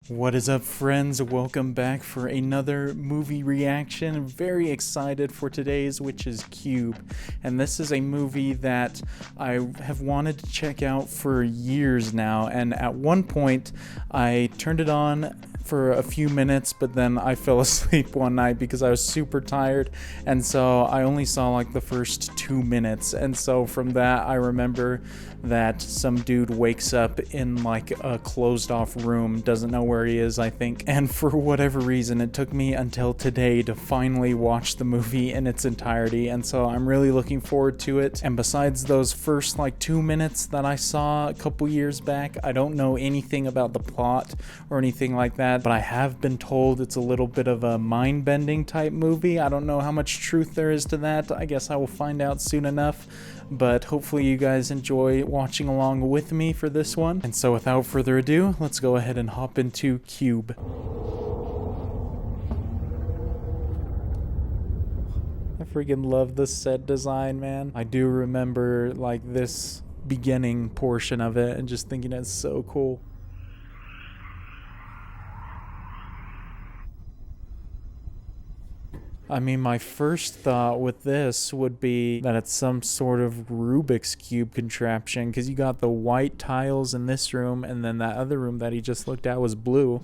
What is up, friends? Welcome back for another movie reaction. Very excited for today's, which is Cube. And this is a movie that I have wanted to check out for years now. And at one point, I turned it on for a few minutes, but then I fell asleep one night because I was super tired. And so I only saw like the first 2 minutes. And so from that, I remember that some dude wakes up in like a closed off room, doesn't know where he is, I think. And for whatever reason, it took me until today to finally watch the movie in its entirety. And so I'm really looking forward to it. And besides those first like 2 minutes that I saw a couple years back, I don't know anything about the plot or anything like that, but I have been told it's a little bit of a mind-bending type movie. I don't know how much truth there is to that. I guess I will find out soon enough. But hopefully you guys enjoy watching along with me for this one. And so without further ado, let's go ahead and hop into Cube. I freaking love the set design, man. I do remember like this beginning portion of it and just thinking it's so cool. I mean, my first thought with this would be that it's some sort of Rubik's Cube contraption, because you got the white tiles in this room, and then that other room that he just looked at was blue.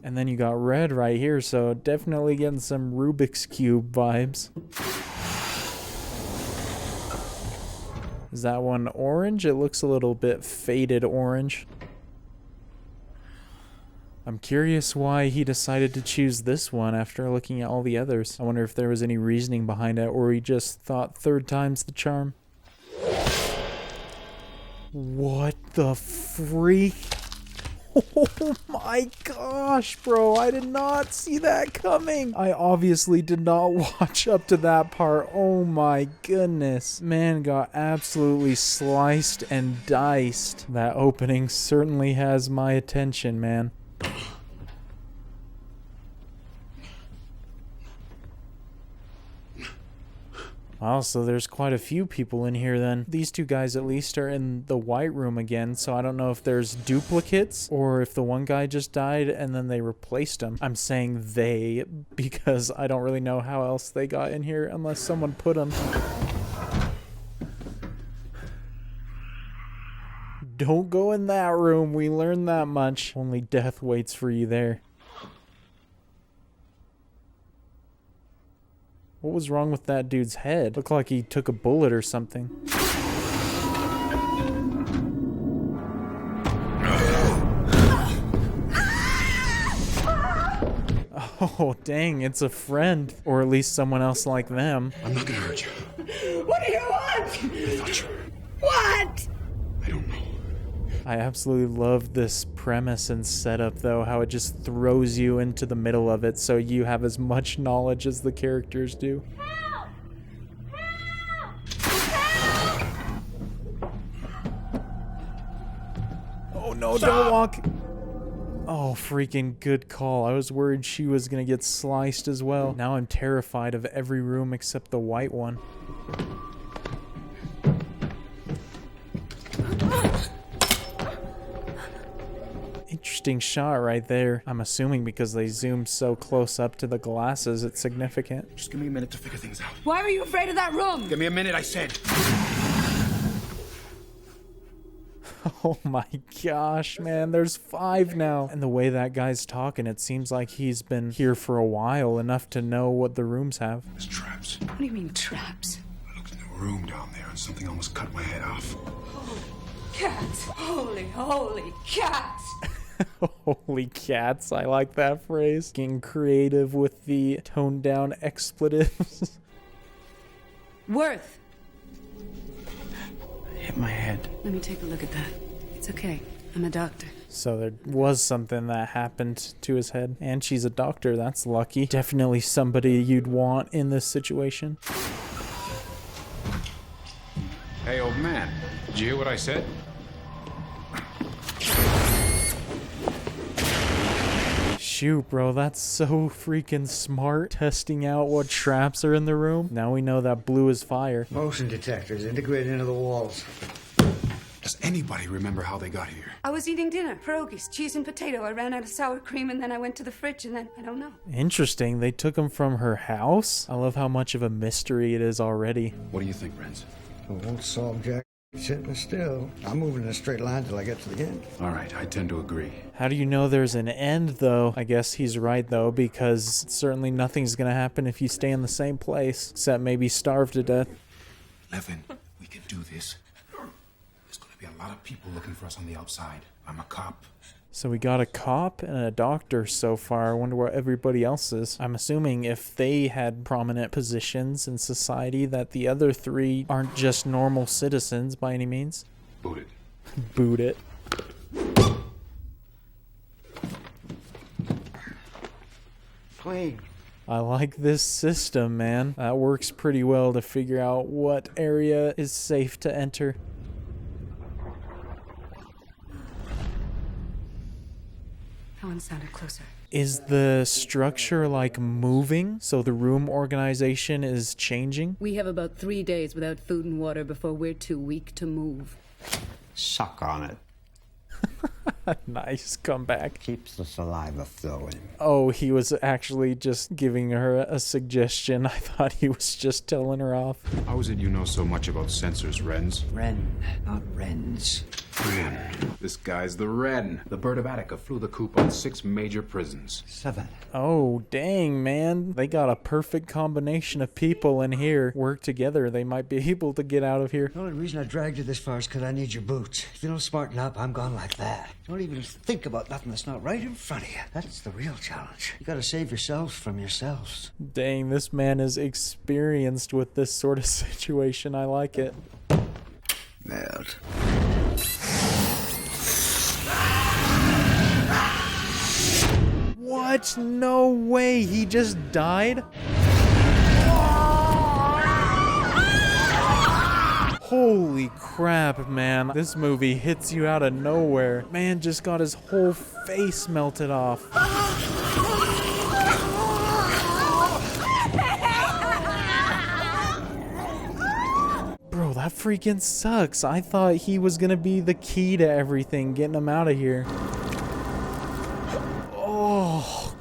And then you got red right here, so definitely getting some Rubik's Cube vibes. Is that one orange? It looks a little bit faded orange. I'm curious why he decided to choose this one after looking at all the others. I wonder if there was any reasoning behind it, or he just thought third time's the charm. What the freak? Oh my gosh, bro. I did not see that coming. I obviously did not watch up to that part. Oh my goodness. Man got absolutely sliced and diced. That opening certainly has my attention, man. Wow, so there's quite a few people in here then. These two guys at least are in the white room again, so I don't know if there's duplicates or if the one guy just died and then they replaced him. I'm saying they because I don't really know how else they got in here unless someone put them. Don't go in that room, we learned that much. Only death waits for you there. What was wrong with that dude's head? Looked like he took a bullet or something. Oh, dang, it's a friend. Or at least someone else like them. I'm not gonna hurt you. What do you want? I thought you were. What? I don't know. I absolutely love this premise and setup, though, how it just throws you into the middle of it so you have as much knowledge as the characters do. Help! Help! Help! Oh no, don't walk! Oh, freaking good call. I was worried she was gonna get sliced as well. Now I'm terrified of every room except the white one. Interesting shot right there. I'm assuming because they zoomed so close up to the glasses, it's significant. Just give me a minute to figure things out. Why were you afraid of that room? Give me a minute, I said. Oh my gosh, man, there's 5 now. And the way that guy's talking, it seems like he's been here for a while, enough to know what the rooms have. There's traps. What do you mean traps? I looked in the room down there and something almost cut my head off. Cats! Holy, holy cats! Holy cats, I like that phrase. Getting creative with the toned down expletives. Worth! I hit my head. Let me take a look at that. It's okay. I'm a doctor. So there was something that happened to his head. And she's a doctor, that's lucky. Definitely somebody you'd want in this situation. Hey, old man. Did you hear what I said? Shoot, bro, that's so freaking smart. Testing out what traps are in the room. Now we know that blue is fire. Motion detectors integrated into the walls. Does anybody remember how they got here? I was eating dinner, pierogies, cheese and potato. I ran out of sour cream and then I went to the fridge and then I don't know. Interesting. They took him from her house? I love how much of a mystery it is already. What do you think, Renz? I won't solve Jack sitting still. I'm moving in a straight line till I get to the end. All right, I tend to agree. How do you know there's an end, though? I guess he's right, though, because certainly nothing's gonna happen if you stay in the same place, except maybe starve to death. Levin, we can do this. There's gonna be a lot of people looking for us on the outside. I'm a cop. So we got a cop and a doctor so far. I wonder what everybody else is. I'm assuming if they had prominent positions in society that the other three aren't just normal citizens by any means. Boot it. Boot it. Clean. I like this system, man. That works pretty well to figure out what area is safe to enter. That one sounded closer. Is the structure like moving? So the room organization is changing? We have about 3 days without food and water before we're too weak to move. Suck on it. Nice comeback. Keeps the saliva flowing. Oh, he was actually just giving her a suggestion. I thought he was just telling her off. How is it you know so much about sensors, Renz? Wren, not Wrens. Wren. This guy's the Wren. The bird of Attica flew the coop on 6 major prisons. 7. Oh, dang, man. They got a perfect combination of people in here. Work together. They might be able to get out of here. The only reason I dragged you this far is because I need your boots. If you don't smarten up, I'm gone like that. Don't even think about nothing that's not right in front of you. That's the real challenge. You gotta save yourselves from yourselves. Dang, this man is experienced with this sort of situation. I like it. Nailed. What? No way. He just died? Holy crap, man. This movie hits you out of nowhere. Man just got his whole face melted off. Bro, that freaking sucks. I thought he was gonna be the key to everything, getting him out of here. Oh,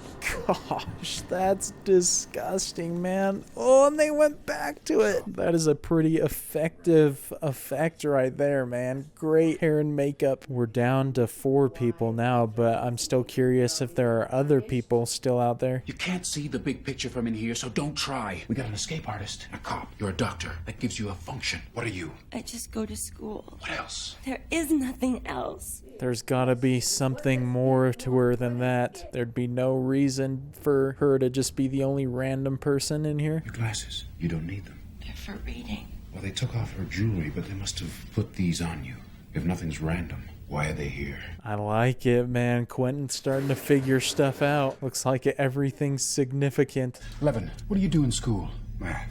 gosh, that's disgusting, man. Oh, and they went back to it. That is a pretty effective effect right there, man. Great hair and makeup. We're down to 4 people now, but I'm still curious if there are other people still out there. You can't see the big picture from in here, so don't try. We got an escape artist, a cop. You're a doctor. That gives you a function. What are you? I just go to school. What else? There is nothing else. There's gotta be something more to her than that. There'd be no reason for her to just be the only random person in here. Your glasses. You don't need them. They're for reading. Well, they took off her jewelry, but they must have put these on you. If nothing's random, why are they here? I like it, man. Quentin's starting to figure stuff out. Looks like everything's significant. Levin, what do you do in school? Math.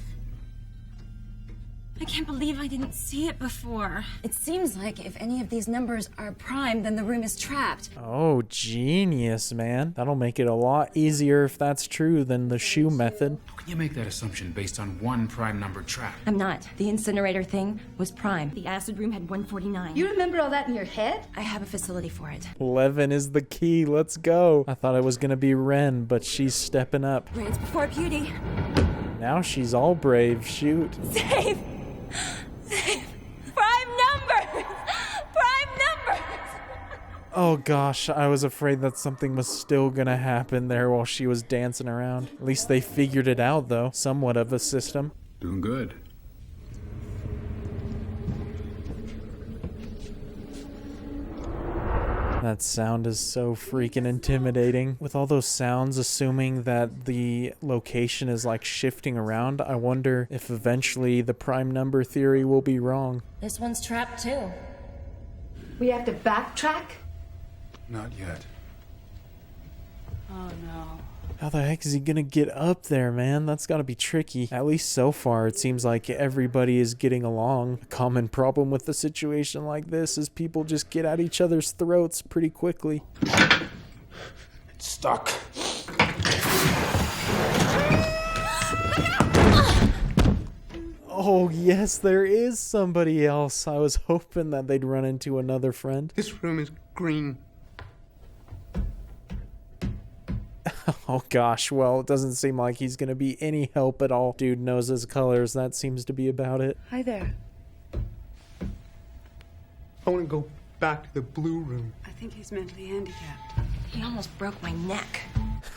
I can't believe I didn't see it before. It seems like if any of these numbers are prime, then the room is trapped. Oh, genius, man. That'll make it a lot easier if that's true than the shoe method. How can you make that assumption based on one prime number trap? I'm not. The incinerator thing was prime. The acid room had 149. You remember all that in your head? I have a facility for it. Levin is the key. Let's go. I thought it was gonna be Ren, but she's stepping up. Raids before beauty. Now she's all brave. Shoot. Save! Prime numbers! Prime numbers! Oh gosh, I was afraid that something was still gonna happen there while she was dancing around. At least they figured it out, though. Somewhat of a system. Doing good. That sound is so freaking intimidating. With all those sounds, assuming that the location is like shifting around, I wonder if eventually the prime number theory will be wrong. This one's trapped too. We have to backtrack? Not yet. Oh no. How the heck is he gonna get up there, man? That's gotta be tricky. At least so far, it seems like everybody is getting along. A common problem with a situation like this is people just get at each other's throats pretty quickly. It's stuck. Oh, yes, there is somebody else. I was hoping that they'd run into another friend. This room is green. Oh gosh, well, it doesn't seem like he's gonna be any help at all. Dude knows his colors, that seems to be about it. Hi there. I want to go back to the blue room. I think he's mentally handicapped. He almost broke my neck.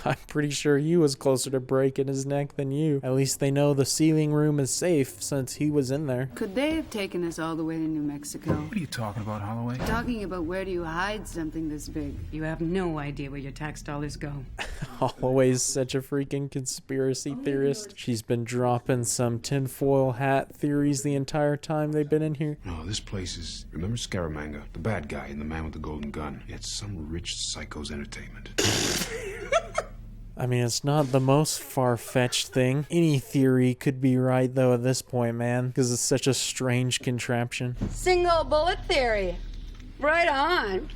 I'm pretty sure he was closer to breaking his neck than you. At least they know the ceiling room is safe since he was in there. Could they have taken us all the way to New Mexico? What are you talking about, Holloway? Talking about where do you hide something this big? You have no idea where your tax dollars go. Holloway's such a freaking conspiracy theorist. She's been dropping some tinfoil hat theories the entire time they've been in here. No, this place is... Remember Scaramanga? The bad guy and the man with the golden gun? It's some rich psycho's entertainment. I mean, it's not the most far-fetched thing. Any theory could be right, though, at this point, man, because it's such a strange contraption. Single bullet theory. Right on.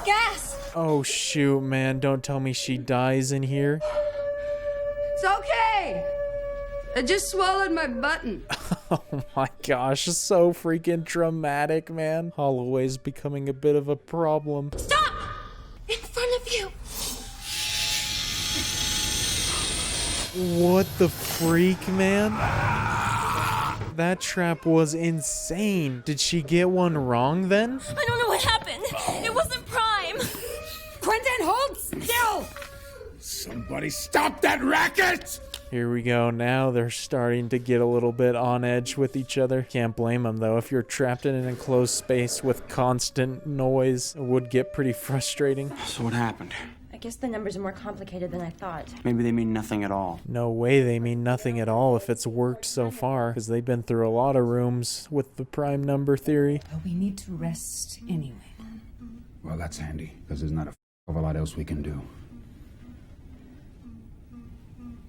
Gas! Oh, shoot, man. Don't tell me she dies in here. It's okay. I just swallowed my button. Oh my gosh, so freaking dramatic, man. Holloway's becoming a bit of a problem. Stop! In front of you! What the freak, man? That trap was insane. Did she get one wrong then? I don't know what happened. It wasn't Prime. Quentin, hold still. Somebody stop that racket! Here we go. Now they're starting to get a little bit on edge with each other. Can't blame them, though. If you're trapped in an enclosed space with constant noise, it would get pretty frustrating. So what happened? I guess the numbers are more complicated than I thought. Maybe they mean nothing at all. No way they mean nothing at all if it's worked so far, because they've been through a lot of rooms with the prime number theory. But we need to rest anyway. Well, that's handy, because there's not a lot else we can do.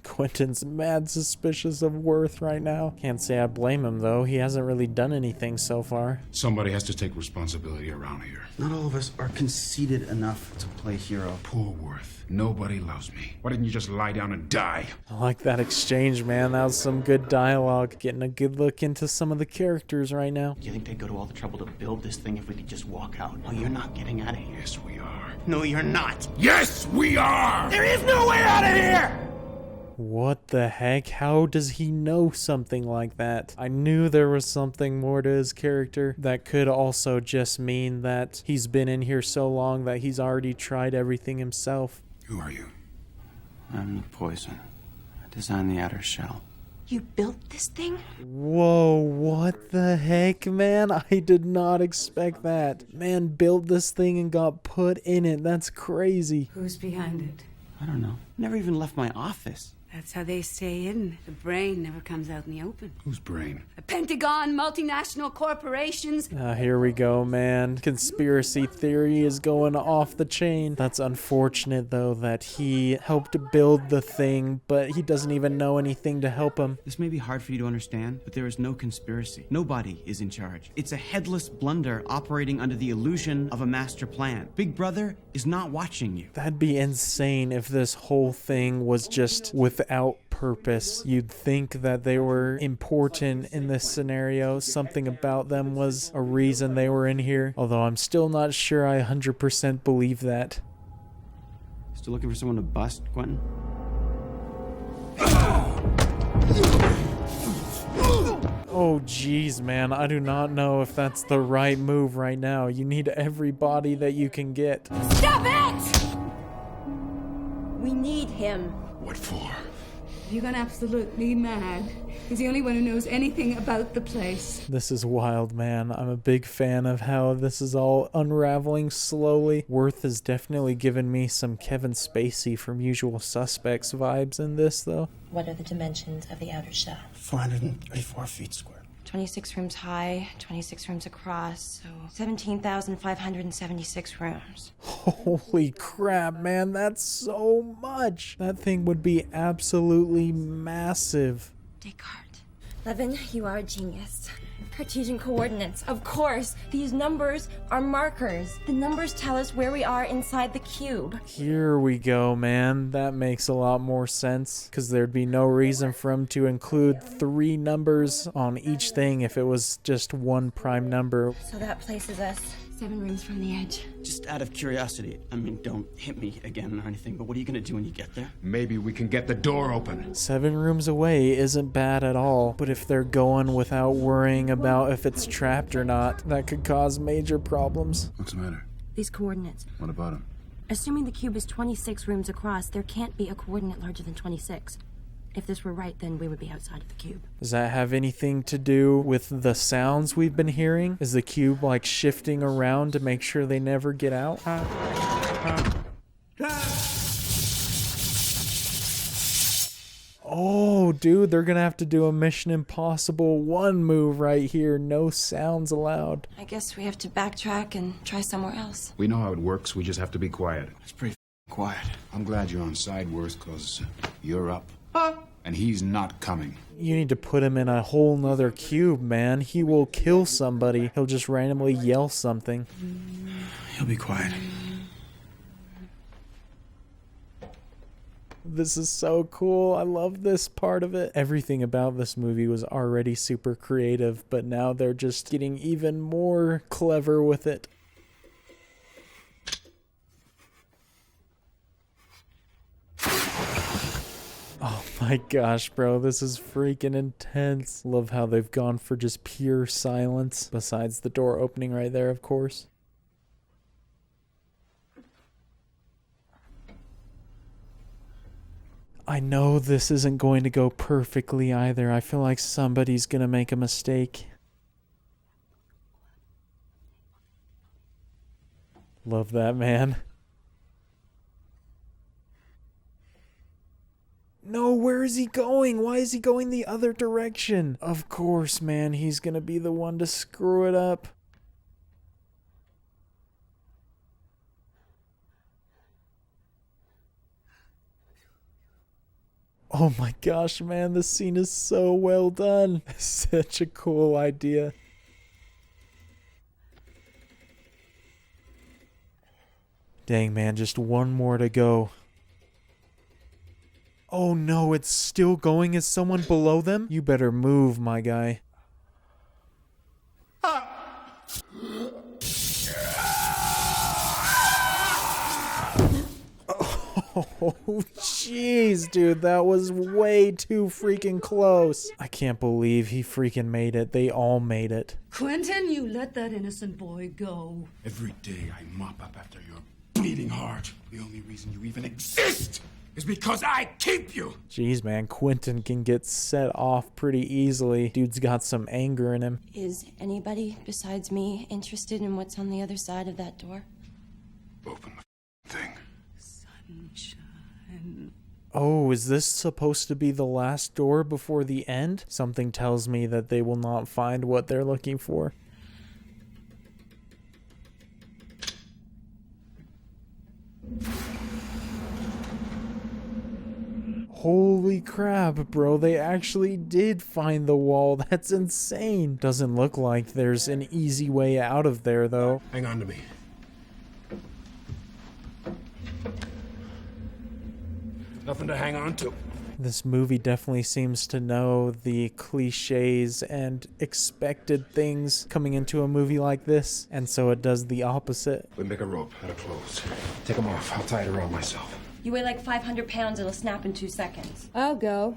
Quentin's mad suspicious of Worth right now. Can't say I blame him, though. He hasn't really done anything so far. Somebody has to take responsibility around here. Not all of us are conceited enough to play hero. Poor Worth. Nobody loves me. Why didn't you just lie down and die? I like that exchange, man. That was some good dialogue. Getting a good look into some of the characters right now. Do you think they'd go to all the trouble to build this thing if we could just walk out? Oh, you're not getting out of here. Yes, we are. No, you're not. Yes, we are! There is no way out of here! What the heck? How does he know something like that? I knew there was something more to his character. That could also just mean that he's been in here so long that he's already tried everything himself. Who are you? I'm the poison. I designed the outer shell. You built this thing? Whoa, what the heck, man? I did not expect that. Man built this thing and got put in it. That's crazy. Who's behind it? I don't know. Never even left my office. That's how they stay hidden. The brain never comes out in the open. Whose brain? The Pentagon, multinational corporations. Here we go, man. Conspiracy theory is going off the chain. That's unfortunate, though, that he helped build the thing, but he doesn't even know anything to help him. This may be hard for you to understand, but there is no conspiracy. Nobody is in charge. It's a headless blunder operating under the illusion of a master plan. Big Brother is not watching you. That'd be insane if this whole thing was just without purpose. You'd think that they were important in this scenario. Something about them was a reason they were in here. Although I'm still not sure I 100% believe that. Still looking for someone to bust, Quentin? Oh geez, man, I do not know if that's the right move right now. You need everybody that you can get. Stop it! We need him. What for? You've gone absolutely mad. He's the only one who knows anything about the place. This is wild, man. I'm a big fan of how this is all unraveling slowly. Worth has definitely given me some Kevin Spacey from Usual Suspects vibes in this, though. What are the dimensions of the outer shell? 434 feet square. 26 rooms high, 26 rooms across, so 17,576 rooms. Holy crap, man, that's so much. That thing would be absolutely massive. Descartes. Levin, you are a genius. Cartesian coordinates, of course. These numbers are markers. The numbers tell us where we are inside the cube. Here we go, man. That makes a lot more sense, because there'd be no reason for him to include 3 numbers on each thing if it was just one prime number. So that places us 7 rooms from the edge. Just out of curiosity, I mean, don't hit me again or anything, but what are you gonna do when you get there? Maybe we can get the door open. 7 rooms away isn't bad at all, but if they're going without worrying about if it's trapped or not, that could cause major problems. What's the matter? These coordinates. What about him? Assuming the cube is 26 rooms across, there can't be a coordinate larger than 26. If this were right, then we would be outside of the cube. Does that have anything to do with the sounds we've been hearing? Is the cube like shifting around to make sure they never get out? Oh, dude, they're gonna have to do a Mission Impossible 1 move right here. No sounds allowed. I guess we have to backtrack and try somewhere else. We know how it works. We just have to be quiet. It's pretty quiet. I'm glad you're on side worse, because you're up. And he's not coming. You need to put him in a whole nother cube, man. He will kill somebody. He'll just randomly yell something. He'll be quiet. This is so cool. I love this part of it. Everything about this movie was already super creative, but now they're just getting even more clever with it. Oh my gosh, bro, this is freaking intense. Love how they've gone for just pure silence, besides the door opening right there, of course. I know this isn't going to go perfectly either. I feel like somebody's gonna make a mistake. Love that, man. No, where is he going? Why is he going the other direction? Of course, man, he's gonna be the one to screw it up. Oh my gosh, man, this scene is so well done. Such a cool idea. Dang, man, just one more to go. Oh no, it's still going. Is someone below them? You better move, my guy. Oh, jeez, dude, that was way too freaking close. I can't believe he freaking made it. They all made it. Quentin, you let that innocent boy go. Every day I mop up after your bleeding heart. The only reason you even exist is because I keep you. Jeez, man, Quentin can get set off pretty easily. Dude's got some anger in him. Is anybody besides me interested in what's on the other side of that door? Open the thing. Sunshine. Oh, is this supposed to be the last door before the end? Something tells me that they will not find what they're looking for. Holy crap, bro, they actually did find the wall. That's insane. Doesn't look like there's an easy way out of there, though. Hang on to me. Nothing to hang on to. This movie definitely seems to know the cliches and expected things coming into a movie like this, and so it does the opposite. We make a rope out of clothes. Take them off. I'll tie it around myself. You weigh like 500 pounds, it'll snap in 2 seconds. I'll go.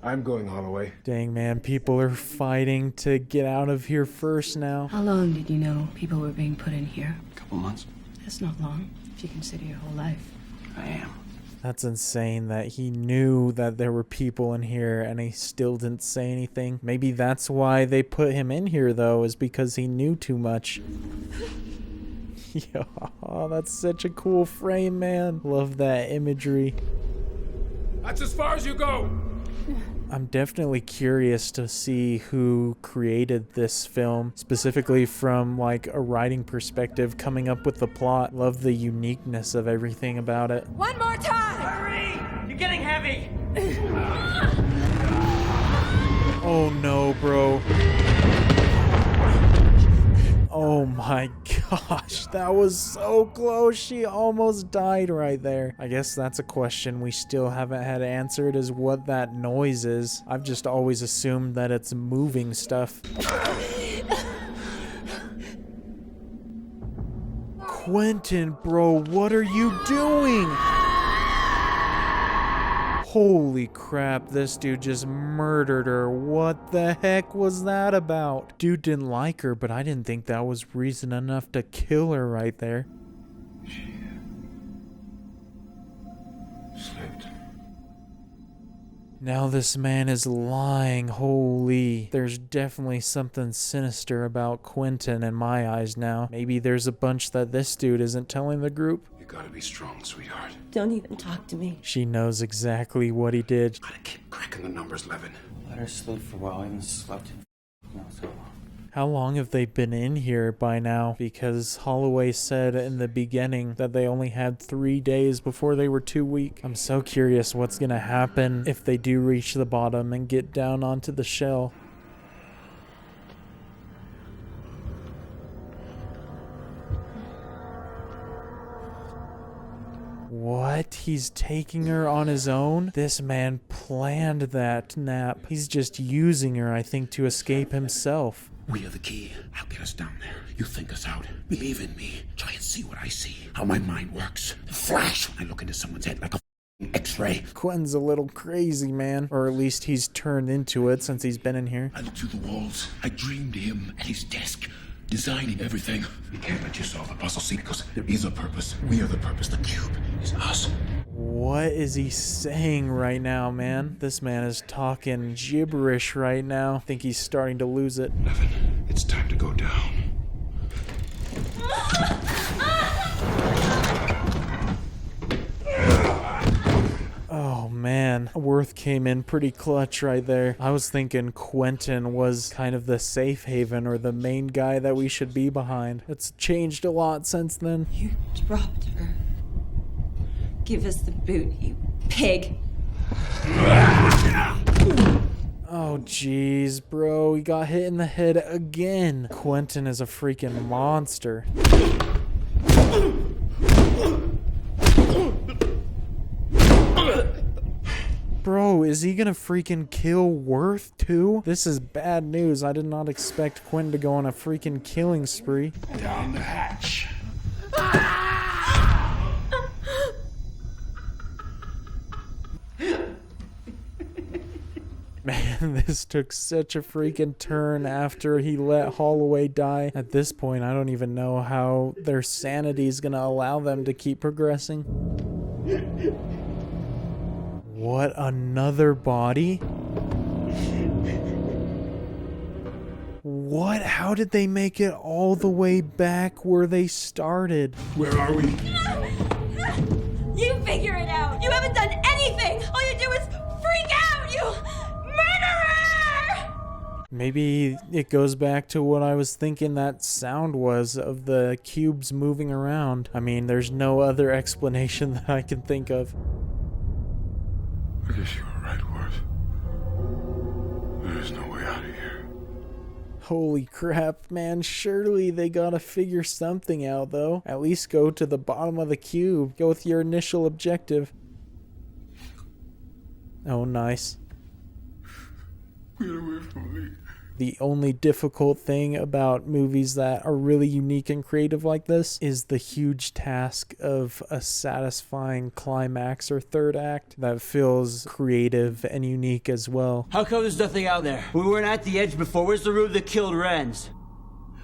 I'm going, Holloway. Dang, man, people are fighting to get out of here first now. How long did you know people were being put in here? A couple months. That's not long, if you consider your whole life. I am. That's insane that he knew that there were people in here and he still didn't say anything. Maybe that's why they put him in here, though, is because he knew too much. Yo, that's such a cool frame, man. Love that imagery. That's as far as you go. I'm definitely curious to see who created this film, specifically from like a writing perspective, coming up with the plot. Love the uniqueness of everything about it. One more time! Hurry! You're getting heavy! Oh no, bro. Oh my gosh, that was so close. She almost died right there. I guess that's a question we still haven't had answered, is what that noise is. I've just always assumed that it's moving stuff. Quentin, bro, what are you doing? Holy crap, this dude just murdered her. What the heck was that about? Dude didn't like her, but I didn't think that was reason enough to kill her right there. She slipped. Now this man is lying. Holy. There's definitely something sinister about Quentin in my eyes now. Maybe there's a bunch that this dude isn't telling the group. You gotta be strong, sweetheart. Don't even talk to me. She knows exactly what he did. Gotta keep cracking the numbers, Levin. Let her sleep for a while. I haven't slept in so long. How long have they been in here by now? Because Holloway said in the beginning that they only had 3 days before they were too weak. I'm so curious what's gonna happen if they do reach the bottom and get down onto the shell. What? He's taking her on his own? This man planned that nap. He's just using her, I think, to escape himself. We are the key. I'll get us down there. You think us out. Believe in me. Try and see what I see. How my mind works. The flash when I look into someone's head like a X-ray. Quentin's a little crazy, man. Or at least he's turned into it since he's been in here. I looked through the walls. I dreamed him at his desk, designing everything. You can't let yourself a puzzle, see, because there is a purpose. We are the purpose. The cube is us. What is he saying right now, man? This man is talking gibberish right now. I think he's starting to lose it. Levin, it's time to go down. Oh man, Worth came in pretty clutch right there. I was thinking Quentin was kind of the safe haven or the main guy that we should be behind. It's changed a lot since then. You dropped her. Give us the boot, you pig. Oh jeez, bro, he got hit in the head again. Quentin is a freaking monster. Bro, is he gonna freaking kill Worth too? This is bad news. I did not expect Quentin to go on a freaking killing spree. Down the hatch. Man, this took such a freaking turn after he let Holloway die. At this point, I don't even know how their sanity is gonna allow them to keep progressing. What, another body? What? How did they make it all the way back where they started? Where are we? You figure it out. You haven't done anything. All you do is freak out. You murderer! Maybe it goes back to what I was thinking that sound was of the cubes moving around. I mean, there's no other explanation that I can think of. I guess you were right, Worth. There's no way out of here. Holy crap, man. Surely they gotta figure something out, though. At least go to the bottom of the cube. Go with your initial objective. Oh, nice. Get away from me. The only difficult thing about movies that are really unique and creative like this is the huge task of a satisfying climax or third act that feels creative and unique as well. How come there's nothing out there? We weren't at the edge before. Where's the room that killed Renz?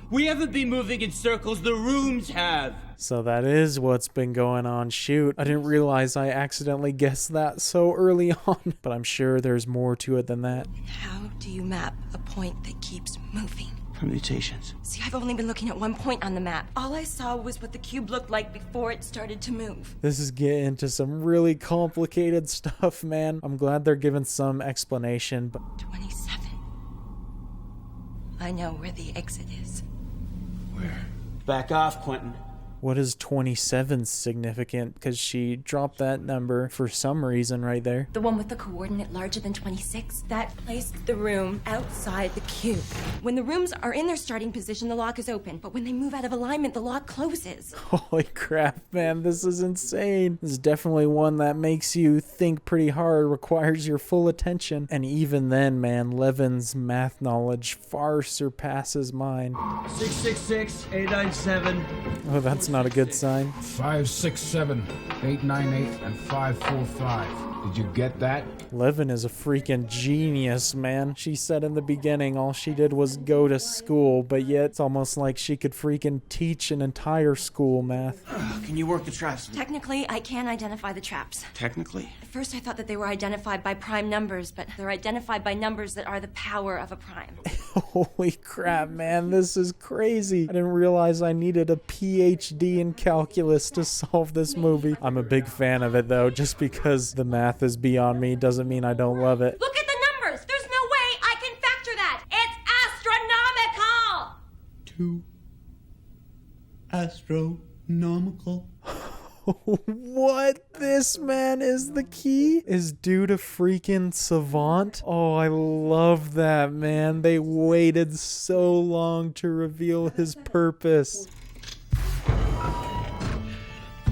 We haven't been moving in circles. The rooms have. So that is what's been going on. Shoot, I didn't realize I accidentally guessed that so early on, but I'm sure there's more to it than that. How do you map a point that keeps moving? Permutations. See, I've only been looking at one point on the map. All I saw was what the cube looked like before it started to move. This is getting into some really complicated stuff, man. I'm glad they're giving some explanation, but 27. I know where the exit is. Where? Back off, Quentin. What is 27 significant? Because she dropped that number for some reason right there. The one with the coordinate larger than 26, that placed the room outside the cube. When the rooms are in their starting position, the lock is open. But when they move out of alignment, the lock closes. Holy crap, man, this is insane. This is definitely one that makes you think pretty hard, requires your full attention. And even then, man, Levin's math knowledge far surpasses mine. 666 897. Oh, that's not a good sign. 567 898 and 545. Did you get that? Levin is a freaking genius, man. She said in the beginning all she did was go to school, but yet it's almost like she could freaking teach an entire school math. Can you work the traps? Technically, I can identify the traps. Technically? At first, I thought that they were identified by prime numbers, but they're identified by numbers that are the power of a prime. Holy crap, man, this is crazy. I didn't realize I needed a PhD in calculus to solve this movie. I'm a big fan of it, though, just because the math is beyond me doesn't mean I don't love it. Look at the numbers! There's no way I can factor that! It's astronomical! Astronomical. What? This, man, is the key? Is due to freaking Savant? Oh, I love that, man. They waited so long to reveal his purpose.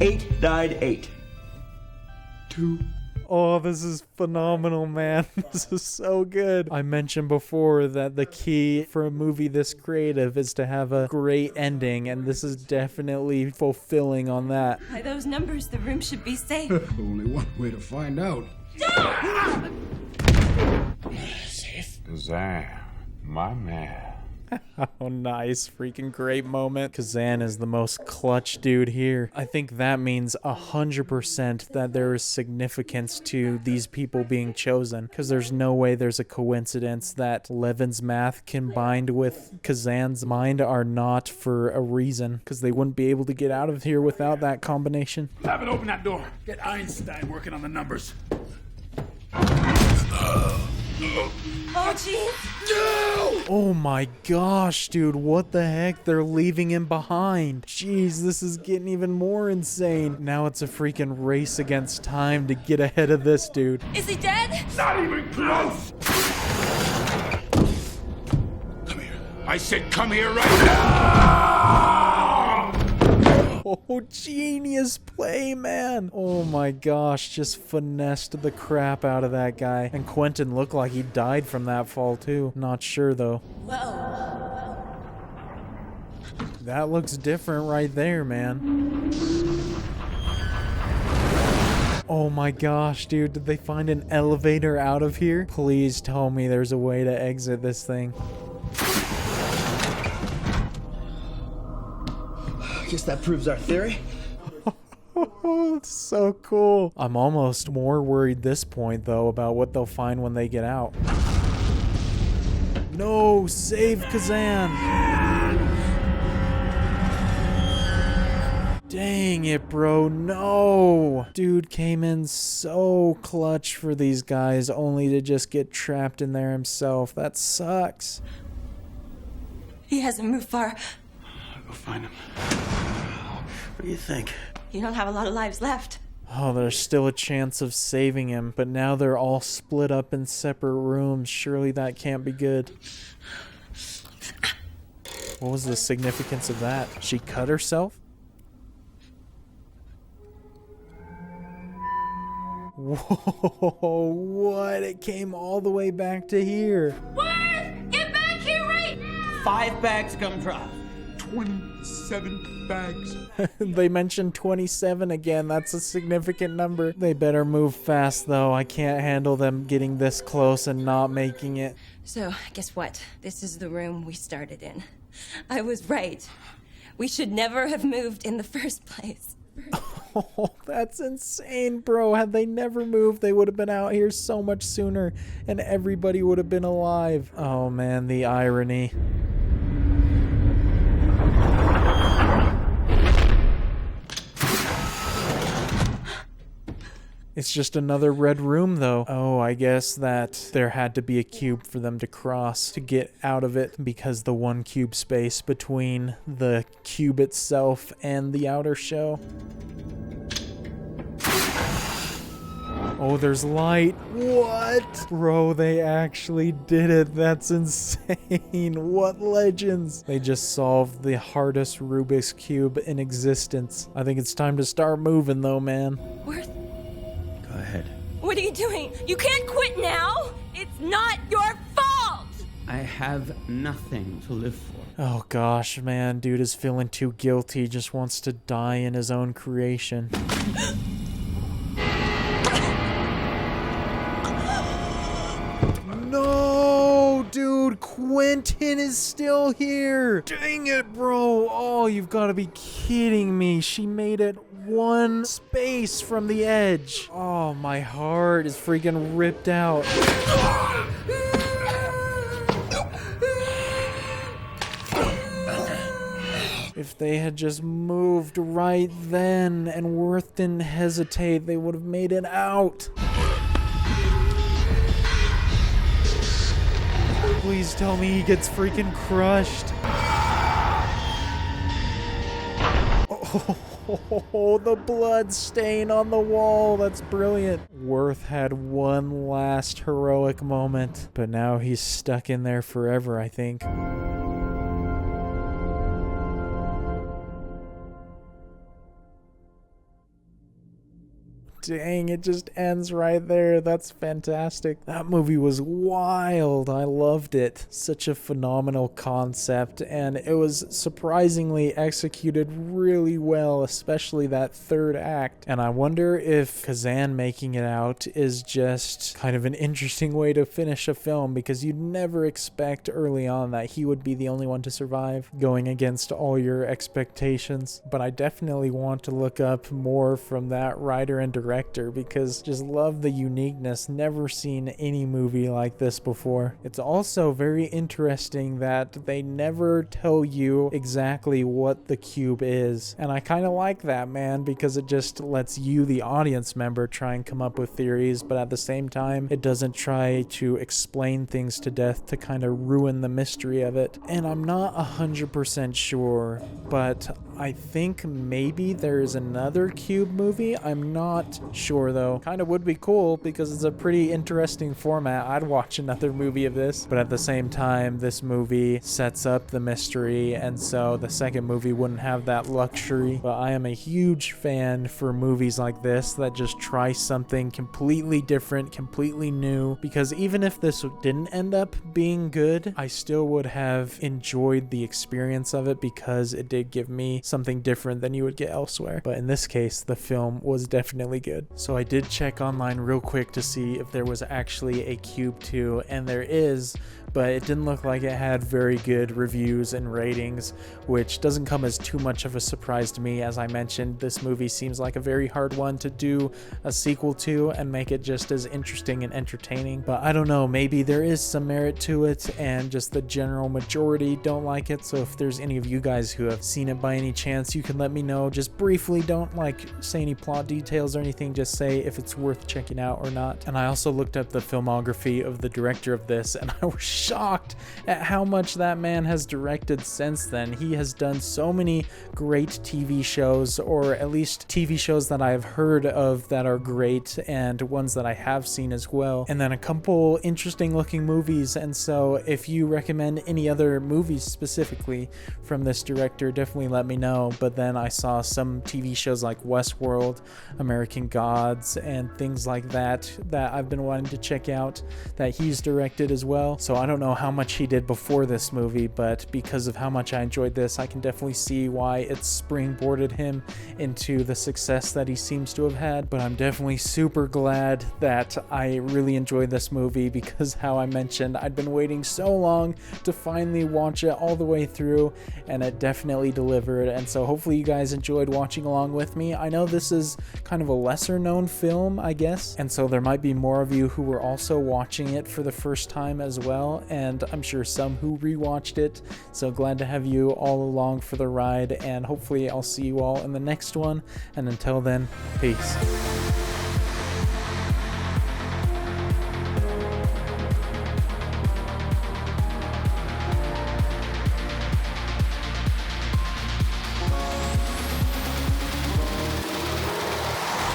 8 died 8. 2. Oh, this is phenomenal, man. This is so good. I mentioned before that the key for a movie this creative is to have a great ending, and this is definitely fulfilling on that. By those numbers, the room should be safe. Only one way to find out. Safe? Kazan, my man. Oh, nice. Freaking great moment. Kazan is the most clutch dude here. I think that means 100% that there is significance to these people being chosen, because there's no way there's a coincidence that Levin's math combined with Kazan's mind are not for a reason, because they wouldn't be able to get out of here without that combination. Have it open that door. Get Einstein working on the numbers. Oh, jeez. Oh my gosh, dude, what the heck? They're leaving him behind. Jeez, this is getting even more insane. Now it's a freaking race against time to get ahead of this dude. Is he dead? Not even close! Come here. I said come here right now! Oh, genius play, man. Oh my gosh, just finessed the crap out of that guy. And Quentin looked like he died from that fall too. Not sure though. Whoa. That looks different right there, man. Oh my gosh, dude, did they find an elevator out of here? Please tell me there's a way to exit this thing. Guess that proves our theory. Oh, it's so cool. I'm almost more worried this point, though, about what they'll find when they get out. No, save Kazan. Dang it, bro. No. Dude came in so clutch for these guys, only to just get trapped in there himself. That sucks. He hasn't moved far. I'll go find him. What do you think? You don't have a lot of lives left. Oh, there's still a chance of saving him, but now they're all split up in separate rooms. Surely that can't be good. What was the significance of that? She cut herself? Whoa, what? It came all the way back to here. What? Get back here right now! 5 bags gumdrops. 27 bags. They mentioned 27 again. That's a significant number. They better move fast, though. I can't handle them getting this close and not making it. So, guess what? This is the room we started in. I was right. We should never have moved in the first place. Oh, that's insane, bro. Had they never moved, they would have been out here so much sooner, and everybody would have been alive. Oh, man, the irony. It's just another red room, though. Oh, I guess that there had to be a cube for them to cross to get out of it, because the one cube space between the cube itself and the outer shell. Oh, there's light. What? Bro, they actually did it. That's insane. What legends? They just solved the hardest Rubik's Cube in existence. I think it's time to start moving, though, man. Worth, Go ahead. what are you doing? You can't quit now! It's not your fault! I have nothing to live for. Oh gosh, man. Dude is feeling too guilty. Just wants to die in his own creation. No, dude, Quentin is still here. Dang it, bro. Oh, you've got to be kidding me. She made it one space from the edge. Oh, my heart is freaking ripped out. If they had just moved right then and Worth didn't hesitate, they would have made it out. Please tell me he gets freaking crushed. Oh, the blood stain on the wall. That's brilliant. Worth had one last heroic moment, but now he's stuck in there forever, I think. Dang, it just ends right there. That's fantastic. That movie was wild. I loved it. Such a phenomenal concept, and it was surprisingly executed really well, especially that third act. And I wonder if Kazan making it out is just kind of an interesting way to finish a film, because you'd never expect early on that he would be the only one to survive, going against all your expectations. But I definitely want to look up more from that writer and director, because just love the uniqueness. Never seen any movie like this before. It's also very interesting that they never tell you exactly what the cube is, and I kind of like that, man, because it just lets you, the audience member, try and come up with theories, but at the same time it doesn't try to explain things to death to kind of ruin the mystery of it. And I'm not 100% sure, but I think maybe there's another cube movie. I'm not sure though. Kind of would be cool because it's a pretty interesting format. I'd watch another movie of this, but at the same time, this movie sets up the mystery, and so the second movie wouldn't have that luxury. But I am a huge fan for movies like this that just try something completely different, completely new, because even if this didn't end up being good, I still would have enjoyed the experience of it, because it did give me something different than you would get elsewhere. But in this case, the film was definitely good. So I did check online real quick to see if there was actually a Cube 2, and there is, but it didn't look like it had very good reviews and ratings, which doesn't come as too much of a surprise to me. As I mentioned, this movie seems like a very hard one to do a sequel to and make it just as interesting and entertaining. But I don't know, maybe there is some merit to it and just the general majority don't like it. So if there's any of you guys who have seen it by any chance, you can let me know. Just briefly, don't say any plot details or anything, just say if it's worth checking out or not. And I also looked up the filmography of the director of this, and I was shocked at how much that man has directed since then. He has done so many great TV shows, or at least TV shows that I've heard of that are great, and ones that I have seen as well, and then a couple interesting looking movies. And so if you recommend any other movies specifically from this director, definitely let me know. But then I saw some TV shows like Westworld, American Gods, and things like that I've been wanting to check out that he's directed as well. So I don't know how much he did before this movie, but because of how much I enjoyed this, I can definitely see why it's springboarded him into the success that he seems to have had. But I'm definitely super glad that I really enjoyed this movie, because how I mentioned, I'd been waiting so long to finally watch it all the way through, and it definitely delivered. And so hopefully you guys enjoyed watching along with me. I know this is kind of a lesser known film, I guess, and so there might be more of you who were also watching it for the first time as well, and I'm sure some who rewatched it. So glad to have you all along for the ride, and hopefully I'll see you all in the next one. And until then, peace.